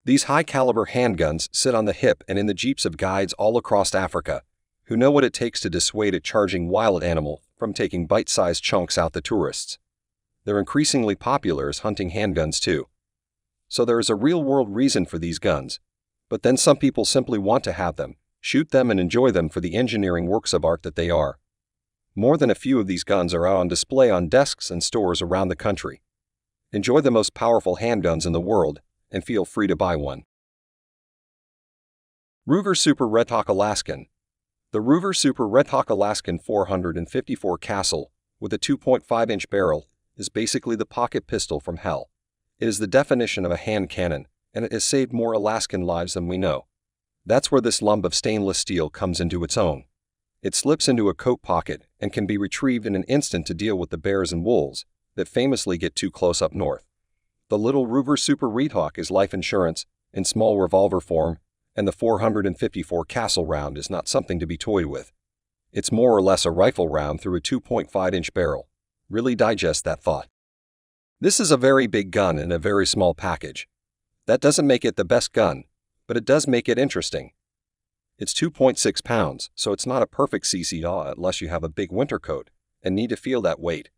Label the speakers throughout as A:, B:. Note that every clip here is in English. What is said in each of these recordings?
A: These high-caliber handguns sit on the hip and in the jeeps of guides all across Africa, who know what it takes to dissuade a charging wild animal from taking bite-sized chunks out the tourists. They're increasingly popular as hunting handguns too. So there is a real-world reason for these guns, but then some people simply want to have them, shoot them and enjoy them for the engineering works of art that they are. More than a few of these guns are out on display on desks and stores around the country. Enjoy the most powerful handguns in the world, and feel free to buy one. Ruger Super Redhawk Alaskan. The Ruger Super Redhawk Alaskan 454 Castle, with a 2.5-inch barrel, is basically the pocket pistol from hell. It is the definition of a hand cannon, and it has saved more Alaskan lives than we know. That's where this lump of stainless steel comes into its own. It slips into a coat pocket and can be retrieved in an instant to deal with the bears and wolves that famously get too close up north. The little Ruger Super Redhawk is life insurance in small revolver form, and the 454 Castle round is not something to be toyed with. It's more or less a rifle round through a 2.5-inch barrel. Really digest that thought. This is a very big gun in a very small package. That doesn't make it the best gun, but it does make it interesting. It's 2.6 pounds, so it's not a perfect CCA unless you have a big winter coat and need to feel that weight.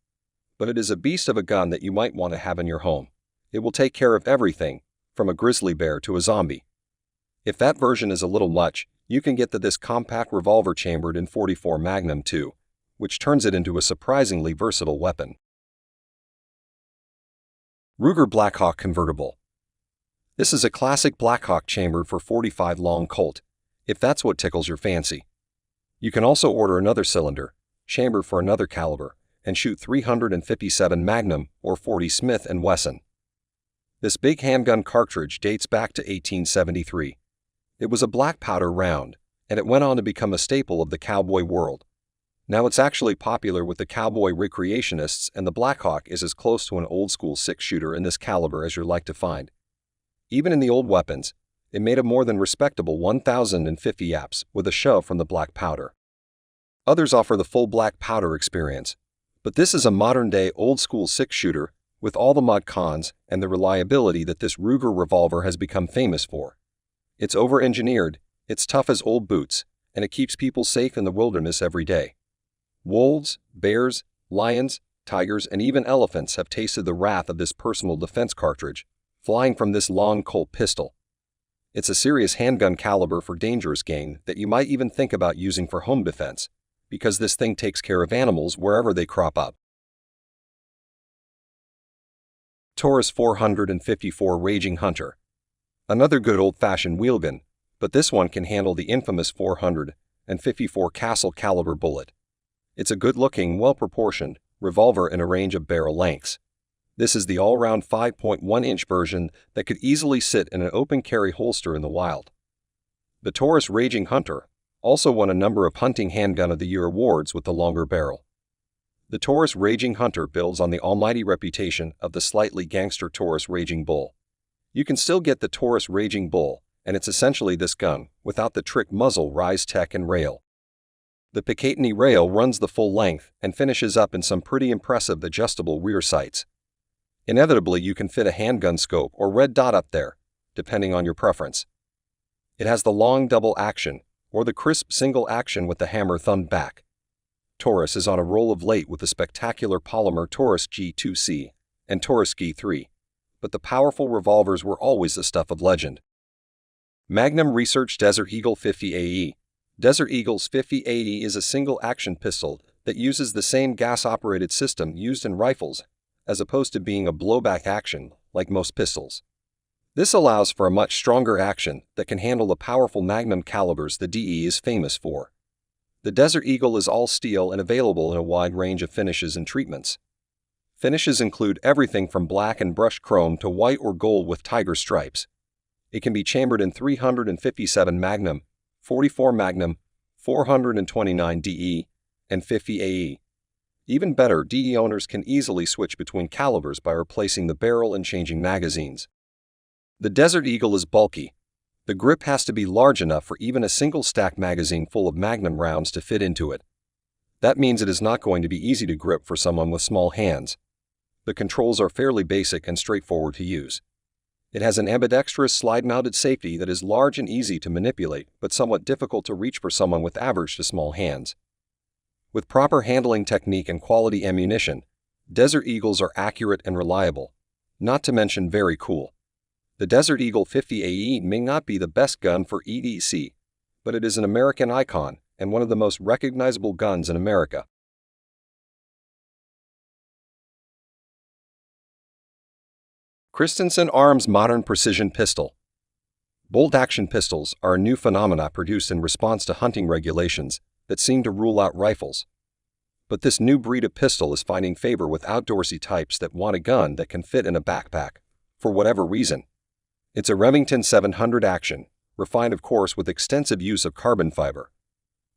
A: But it is a beast of a gun that you might want to have in your home. It will take care of everything, from a grizzly bear to a zombie. If that version is a little much, you can get this compact revolver chambered in .44 Magnum too, which turns it into a surprisingly versatile weapon. Ruger Blackhawk Convertible. This is a classic Blackhawk chambered for .45 long Colt, if that's what tickles your fancy. You can also order another cylinder, chambered for another caliber, and shoot 357 Magnum or .40 Smith & Wesson. This big handgun cartridge dates back to 1873. It was a black powder round, and it went on to become a staple of the cowboy world. Now it's actually popular with the cowboy recreationists, and the Blackhawk is as close to an old-school six-shooter in this caliber as you're like to find. Even in the old weapons, it made a more than respectable 1,050 yaps with a shove from the black powder. Others offer the full black powder experience, but this is a modern-day old-school six-shooter with all the mod cons and the reliability that this Ruger revolver has become famous for. It's over-engineered, it's tough as old boots, and it keeps people safe in the wilderness every day. Wolves, bears, lions, tigers, and even elephants have tasted the wrath of this personal defense cartridge, flying from this long Colt pistol. It's a serious handgun caliber for dangerous game that you might even think about using for home defense, because this thing takes care of animals wherever they crop up. Taurus 454 Raging Hunter. Another good old-fashioned wheelgun, but this one can handle the infamous 454 Castle caliber bullet. It's a good-looking, well-proportioned revolver in a range of barrel lengths. This is the all-round 5.1-inch version that could easily sit in an open-carry holster in the wild. The Taurus Raging Hunter also won a number of Hunting Handgun of the Year awards with the longer barrel. The Taurus Raging Hunter builds on the almighty reputation of the slightly gangster Taurus Raging Bull. You can still get the Taurus Raging Bull, and it's essentially this gun, without the trick muzzle, rise tech, and rail. The Picatinny rail runs the full length and finishes up in some pretty impressive adjustable rear sights. Inevitably, you can fit a handgun scope or red dot up there, depending on your preference. It has the long double action, or the crisp single action with the hammer thumbed back. Taurus is on a roll of late with the spectacular polymer Taurus G2C and Taurus G3, but the powerful revolvers were always the stuff of legend. Magnum Research Desert Eagle 50AE. Desert Eagle's 50AE is a single-action pistol that uses the same gas-operated system used in rifles, as opposed to being a blowback action like most pistols. This allows for a much stronger action that can handle the powerful Magnum calibers the DE is famous for. The Desert Eagle is all steel and available in a wide range of finishes and treatments. Finishes include everything from black and brushed chrome to white or gold with tiger stripes. It can be chambered in 357 Magnum, 44 Magnum, 429 DE, and 50 AE. Even better, DE owners can easily switch between calibers by replacing the barrel and changing magazines. The Desert Eagle is bulky. The grip has to be large enough for even a single stack magazine full of Magnum rounds to fit into it. That means it is not going to be easy to grip for someone with small hands. The controls are fairly basic and straightforward to use. It has an ambidextrous slide-mounted safety that is large and easy to manipulate, but somewhat difficult to reach for someone with average to small hands. With proper handling technique and quality ammunition, Desert Eagles are accurate and reliable, not to mention very cool. The Desert Eagle 50 AE may not be the best gun for EDC, but it is an American icon and one of the most recognizable guns in America. Christensen Arms Modern Precision Pistol. Bolt-action pistols are a new phenomena produced in response to hunting regulations that seem to rule out rifles. But this new breed of pistol is finding favor with outdoorsy types that want a gun that can fit in a backpack, for whatever reason. It's a Remington 700 action, refined of course with extensive use of carbon fiber.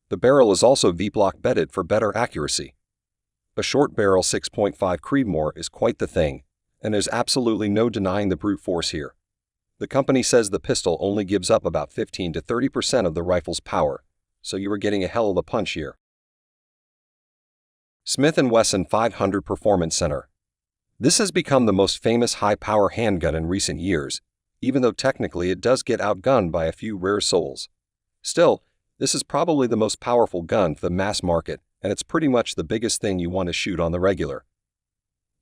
A: The barrel is also V-block bedded for better accuracy. A short barrel 6.5 Creedmoor is quite the thing, and there's absolutely no denying the brute force here. The company says the pistol only gives up about 15 to 30% of the rifle's power, so you are getting a hell of a punch here. Smith & Wesson 500 Performance Center. This has become the most famous high-power handgun in recent years, even though technically it does get outgunned by a few rare souls. Still, this is probably the most powerful gun for the mass market, and it's pretty much the biggest thing you want to shoot on the regular.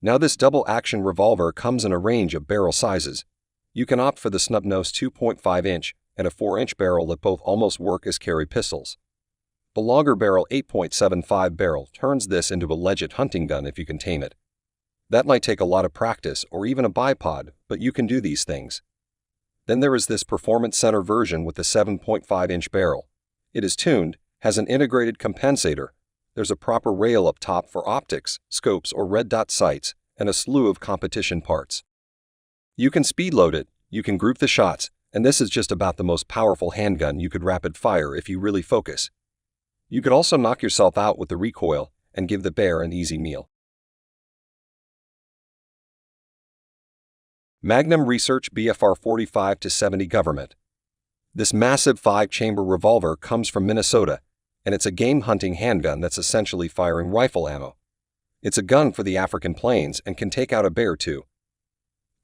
A: Now this double-action revolver comes in a range of barrel sizes. You can opt for the snub-nosed 2.5-inch and a 4-inch barrel that both almost work as carry pistols. The longer barrel 8.75 barrel turns this into a legit hunting gun if you can tame it. That might take a lot of practice or even a bipod, but you can do these things. Then there is this Performance Center version with the 7.5-inch barrel. It is tuned, has an integrated compensator. There's a proper rail up top for optics, scopes, or red dot sights, and a slew of competition parts. You can speed load it, you can group the shots, and this is just about the most powerful handgun you could rapid fire if you really focus. You could also knock yourself out with the recoil and give the bear an easy meal. Magnum Research BFR 45-70 Government. This massive 5-chamber revolver comes from Minnesota, and it's a game-hunting handgun that's essentially firing rifle ammo. It's a gun for the African plains and can take out a bear too.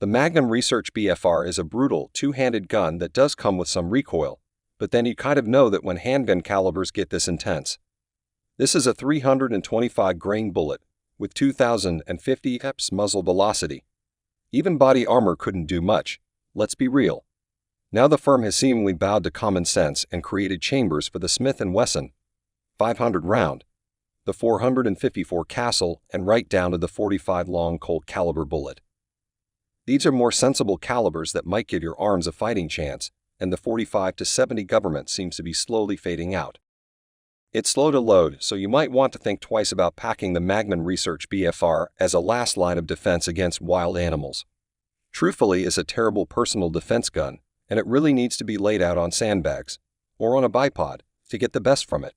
A: The Magnum Research BFR is a brutal, two-handed gun that does come with some recoil, but then you kind of know that when handgun calibers get this intense. This is a 325 grain bullet with 2,050 EPS muzzle velocity. Even body armor couldn't do much, let's be real. Now the firm has seemingly bowed to common sense and created chambers for the Smith & Wesson 500 round, the 454 Castle, and right down to the 45 long Colt caliber bullet. These are more sensible calibers that might give your arms a fighting chance, and the 45-70 Government seems to be slowly fading out. It's slow to load, so you might want to think twice about packing the Magnum Research BFR as a last line of defense against wild animals. Truthfully, it's a terrible personal defense gun, and it really needs to be laid out on sandbags, or on a bipod, to get the best from it.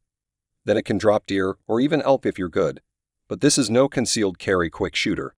A: Then it can drop deer or even elk if you're good, but this is no concealed carry quick shooter.